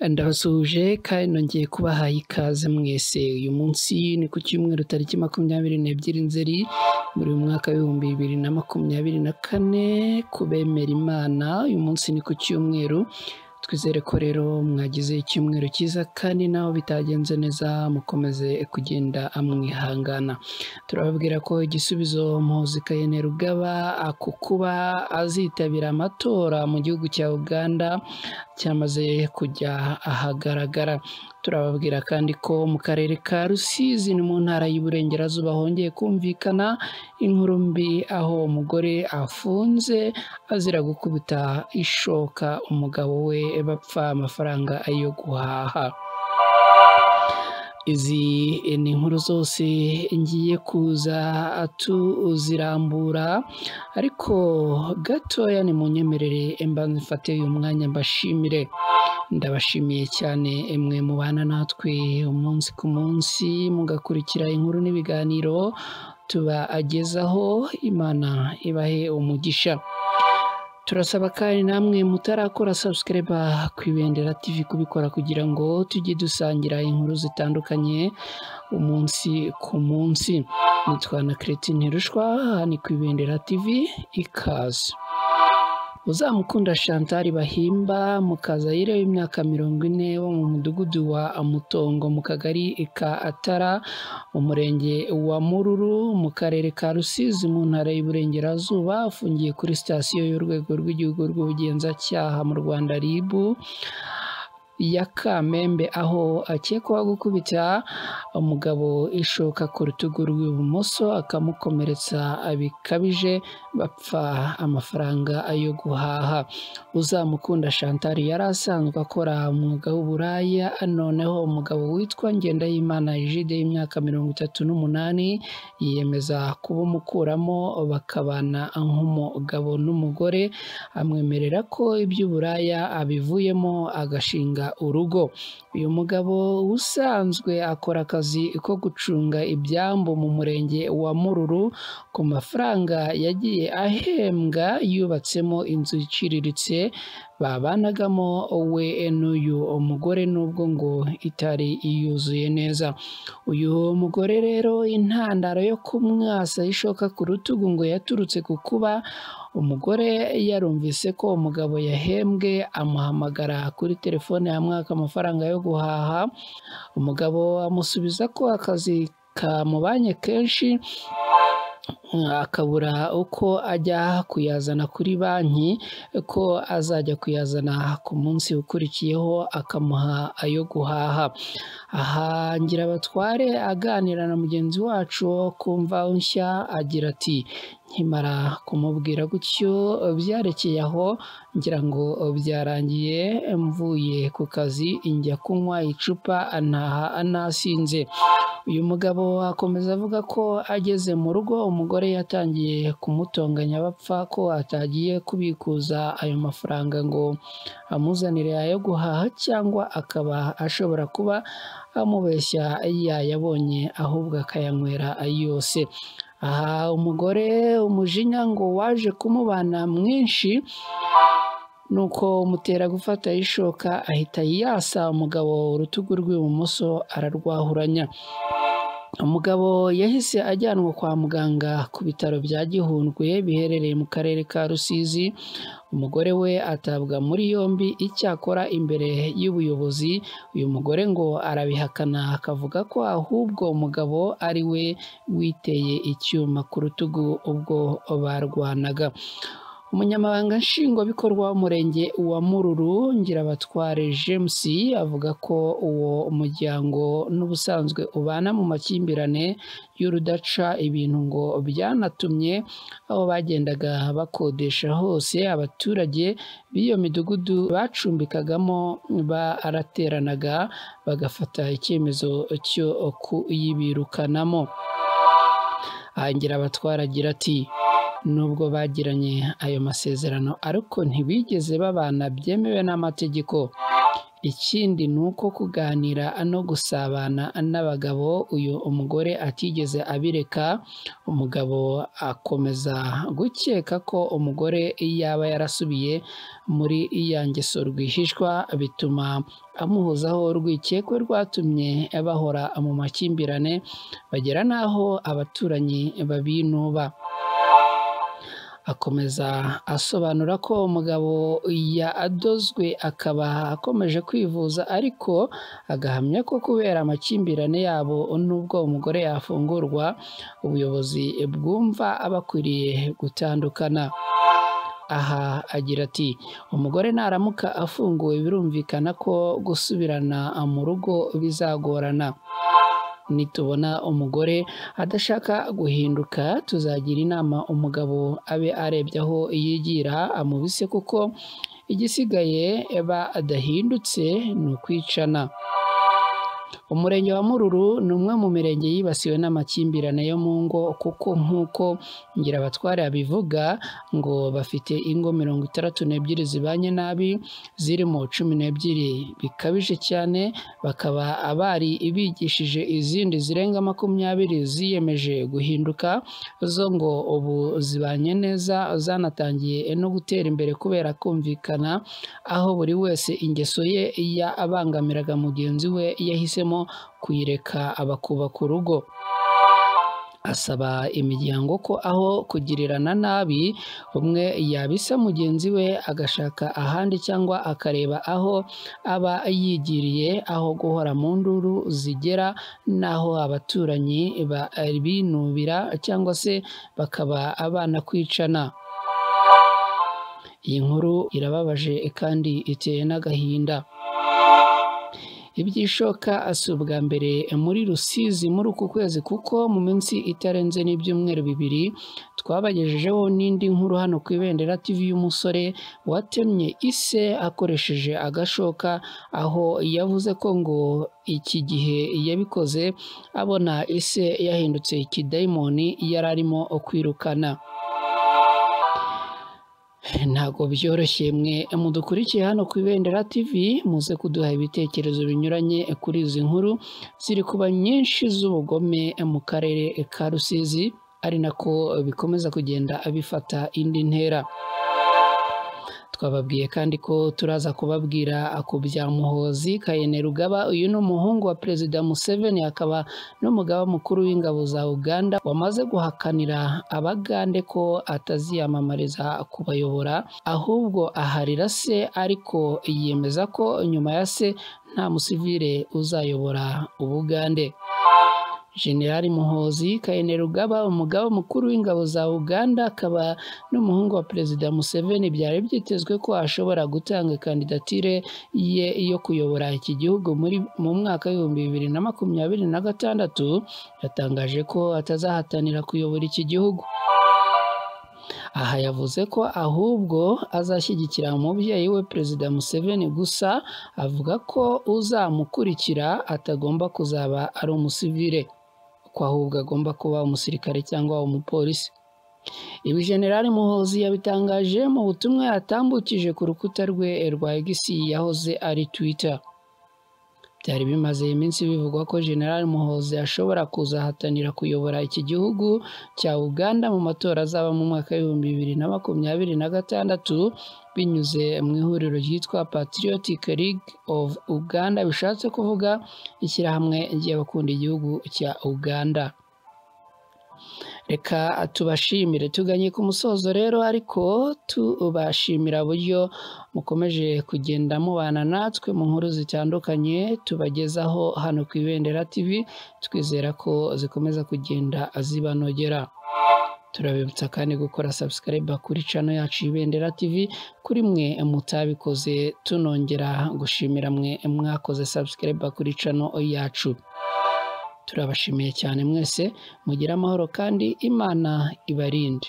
Ndabasuhuje kandi nongeye kubaha ikaze mwese. Uyu munsi ni ku cyumweru tariki 22 Nzeri muri uyu mwaka w'2024 ku bemera Imana. Uyu munsi ni ku cyumweru. Twizere ko rero mwagize icyumweru cyiza kandi naho bitagenze neza mukomeze kugenda mwihangana. Turababwira ko igisubizo Muhoozi Rugaba ku kuba azitabira amatora mu gihugu cya Uganda cyamaze kujya ahagaragara. Turababwira kandi ko mu karere ka Rusizi ni mu ntara y'Iburengerazuba hongeye kumvikana inkuru mbi aho umugore afunze azira gukubita ishoka umugabo we bapfa amafaranga yo guhaha. Izi ni inkuru zose ngiye kuza tuzirambura, ariko gatoya ni munyemerere mbanze mfate uyu mwanya mbashimire. Ndabashimiye cyane mwe mubana natwe umunsi ku munsi mugakurikira inkuru n'ibiganiro tubagezaho. Imana ibahe umugisha. Turasaba kandi namwe mutarakora subscribe ku Ibendera TV kubikora kugira ngo tujye dusangira inkuru zitandukanye umunsi ku munsi. Nitwa na Chrétien Ntirushwa, ni ku Ibendera TV, ikaze. Uzamukunda Chantal Bahimba Mukazayire w'imyaka 40 wo mu mudugudu wa Mutongo mu kagari ka Atara umurenge wa Mururu mu karere ka Rusizi mu ntara y'Iburengerazuba afungiye kuri sitasiyo y'urwego rw'igihugu rw'ubugenzacyaha mu Rwanda RIB ya Kamembe, aho akekwaho gukubita umugabo ishoka ku rutugu rw'ibumoso akamukomeretsa bikabije bapfa amafaranga yo guhaha. Uzamukunda Chantal yari asanzwe akora umwuga w'uburaya, noneho umugabo witwa Ngendahimana Egide y'imyaka 38 yiyemeza kubumukuramo bakabana nk'umugabo n'umugore, amwemerera ko iby'uburaya abivuyemo agashinga urugo. Uyu mugabo usanzwe akora akazi ko gucunga ibyambu mu murenge wa Mururu ku mafaranga yagiye ahembwa yubatsemo inzu iciriritse babanagamo we n'uyu umugore, nubwo ngo itari yuzuye neza. Uyu mugore rero intandaro yo kumwasa ishoka ku rutugu ngo yaturutse ku kuba umugore yarumvise ko umugabo yahembwe, amuhamagara kuri telefone amwaka amafaranga yo guhaha. Umugabo amusubiza ko akazi kamubanye kenshi akabura uko ajya kuyazana kuri banki, ko azajya kuyazana ku munsi ukurikiyeho akamuha ayo guhaha. Aha Ngirabatware aganira na mugenzi wacu kumva nshya agira ati, nkimara kumubwira gutyo byarekeye aho, ngira ngo byarangiye mvuye ku kazi njya kunywa icupa ntaha nasinze. Uyu mugabo akomeza avuga ko ageze mu rugo umugore yatangiye kumutonganya bapfa ko atagiye kubikuza ayo mafaranga ngo amuzanire ayo guhaha, cyangwa akaba ashobora kuba amubeshya yayabonye ahubwo akayanywera yose. Aha umugore umujinya ngo waje kumubana mwinshi, nuko umutera gufata ishoka ahita yasa umugabo urutugu rw'ibumoso ararwahuranya. Umugabo yahise ajyanwa kwa muganga ku bitaro bya Gihundwe biherereye mu karere ka Rusizi. Umugore we atabwa muri yombi, icyakora imbere y'ubuyobozi uyu mugore ngo arabihakana, akavuga ko ahubwo umugabo ari we witeye icyuma ku rutugu ubwo barwanaga. Umunyamabanga nshingwabikorwa w'umurenge wa Mururu Ngirabatware James avuga ko uwo umuryango n'ubusanzwe ubana mu makimbirane y'urudaca, ibintu ngo byanatumye aho bagendaga bakodesha hose abaturage b'iyo midugudu bacumbikagamo barateranaga bagafata icyemezo cyo kuyibirukanamo. Ngirabatware agira ati, nubwo bagiranye ayo masezerano ariko ntibigeze babana byemewe n'amategeko. Ikindi ni uko kuganira no gusabana n'abagabo uyu umugore atigeze abireka. Umugabo akomeza gukeka ko umugore yaba yarasubiye muri ya ngeso rwihishwa, bituma amuhozaho urwikekwe rwatumye bahora mu makimbirane, bagera n'aho abaturanyi babinuba. Akomeza asobanura ko umugabo yadozwe akaba akomeje kwivuza, ariko agahamya ko kubera amakimbirane yabo nubwo umugore yafungurwa, ubuyobozi bwumva bakwiriye gutandukana. Aha agira ati umugore naramuka afunguwe birumvikana ko gusubirana mu rugo bizagorana. Nitubona umugore adashaka guhinduka, tuzagira inama umugabo abe arebye aho yigira amubise, kuko igisigaye badahindutse ni ukwicana. Umurenge wa Mururu ni umwe mu mirenge yibasiwe n'amakimbirane yo mu ngo, kuko nk'uko Ngirabatware abivuga ngo bafite ingo 62 zibanye nabi, zirimo 12 bikabije cyane, bakaba bari bigishije izindi zirenga 20 ziyemeje guhinduka, zo ngo ubu zibanye neza, zanatangiye no gutera imbere kubera kumvikana, aho buri wese ingeso ye yabangamiraga mugenzi we yahisemo kuyireka bakubaka urugo. Asaba imiryango ko aho kugirirana nabi, umwe yabisa mugenzi we agashaka ahandi cyangwa akareba aho aba yigiriye, aho guhora mu nduru zigera n'aho abaturanyi binubira cyangwa se bakaba abana kwicana. Iyi nkuru irababaje kandi iteye n'agahinda. Iby'ishoka si ubwa mbere muri Rusizi muri uku kwezi, kuko mu minsi itarenze n'ibyumweru 2 twabagejejeho n'indi nkuru hano ku Ibendera TV y'umusore watemye ise akoresheje agashoka, aho yavuze ko ngo iki gihe yabikoze abona ise yahindutse ikidayimoni yari arimo kwirukana. Ntabwo byoroshye mwe mudukurikiye hano ku Ibendera TV, muze kuduha ibitekerezo binyuranye kuri izi nkuru ziri kuba nyinshi z'ubugome mu karere ka Rusizi, ari nako bikomeza kugenda bifata indi ntera. Twababwiye kandi ko turaza kubabwira ku bya Muhoozi Kainerugaba. Uyu ni umuhungu wa Perezida Museveni, akaba n'umugaba mukuru w'ingabo za Uganda, wamaze guhakanira Abagande ko ataziyamamariza kubayobora, ahubwo aharira se, ariko yemeza ko nyuma ya se nta musivile uzayobora Ubugande. General Muhoozi Kainerugaba, umugaba mukuru w'ingabo za Uganda, akaba n'umuhungu wa Perezida Museveni, byari byitezwe ko ashobora gutanga kandidatire ye yo kuyobora iki gihugu mu mwaka w'2026. Yatangaje ko atazahatanira kuyobora iki gihugu. Aha yavuze ko ahubwo azashyigikira umubyeyi we Perezida Museveni, gusa avuga ko uzamukurikira atagomba kuzaba ari umusivile, ko ahubwo agomba kuba umusirikare cyangwa umupolisi. Ibi General Muhoozi yabitangaje mu butumwa yatambukije ku rukuta rwe rwa X yahoze ari Twitter. Byari bimaze iminsi bivugwa ko General Muhoozi ashobora kuzahatanira kuyobora iki gihugu cya Uganda mu matora azaba mu mwaka w'2026, binyuze mu ihuriro ryitwa Patriotic League of Uganda, bishatse kuvuga ishyirahamwe ry'abakunda igihugu cya Uganda. Reka tubashimire, tuganye ku musozo rero, ariko tubashimira buryo mukomeje kugenda mubana natwe mu nkuru zitandukanye tubagezaho hano ku Ibendera TV. Twizera ko zikomeza kugenda zibanogera. Turabibutsa kandi gukora subscribe kuri channel yacu Ibendera TV kuri mwe mutabikoze, tunongera gushimira mwe mwakoze subscribe kuri channel yacu. Turabashimiye cyane mwese, mugira amahoro kandi Imana ibarinde.